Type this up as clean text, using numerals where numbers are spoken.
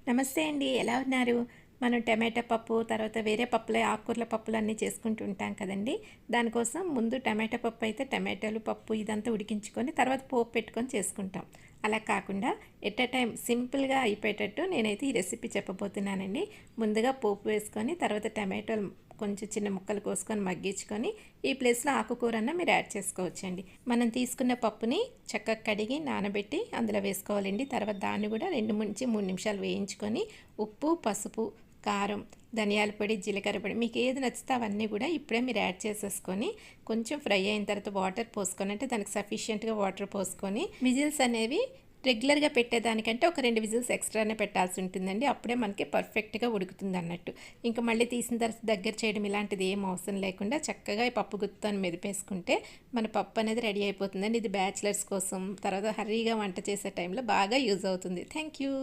నమస్తే అండి. ఎలా ఉన్నారు? మనం టమాటా పప్పు, తర్వాత వేరే పప్పులే ఆకుకూరల పప్పులన్నీ చేసుకుంటూ ఉంటాం కదండీ! దానికోసం ముందు టమాటా పప్పు అయితే టమాటాలు, పప్పు ఇదంతా ఉడికించుకొని తర్వాత పోపు పెట్టుకొని చేసుకుంటాం. అలా కాకుండా ఎట్ ఎ టైమ్ సింపుల్‌గా అయిపోయేటట్టు నేనైతే ఈ రెసిపీ చెప్పబోతున్నానండి. ముందుగా పోపు వేసుకొని తర్వాత టమాటాలు కొంచెం చిన్న ముక్కలు కోసుకొని మగ్గించుకొని ఈ ప్లేస్‌లో ఆకుకూరన్న మీరు యాడ్ చేసుకోవచ్చండి. మనం తీసుకున్న పప్పుని చక్కగా కడిగి నానబెట్టి అందులో వేసుకోవాలండి. తర్వాత దాన్ని కూడా 2-3 నిమిషాలు వేయించుకొని ఉప్పు, పసుపు, కారం, ధనియాల పొడి, జీలకర్ర పొడి మీకు ఏది నచ్చితే అవన్నీ కూడా ఇప్పుడే మీరు యాడ్ చేసేసుకొని కొంచెం ఫ్రై అయిన తర్వాత వాటర్ పోసుకొని అంటే దానికి సఫిషియెంట్గా వాటర్ పోసుకొని విజిల్స్ అనేవి రెగ్యులర్గా పెట్టేదానికంటే ఒక 2 విజిల్స్ ఎక్స్ట్రానే పెట్టాల్సి ఉంటుందండి. అప్పుడే మనకి పర్ఫెక్ట్గా ఉడుకుతుంది అన్నట్టు. ఇంకా మళ్ళీ తీసిన తర్వాత దగ్గర చేయడం ఇలాంటిది ఏం అవసరం లేకుండా చక్కగా ఈ పప్పు గుత్తితో మెదిపేసుకుంటే మన పప్పు అనేది రెడీ అయిపోతుందండి. ఇది బ్యాచిలర్స్ కోసం తర్వాత హర్రీగా వంట చేసే టైంలో బాగా యూజ్ అవుతుంది. Thank you.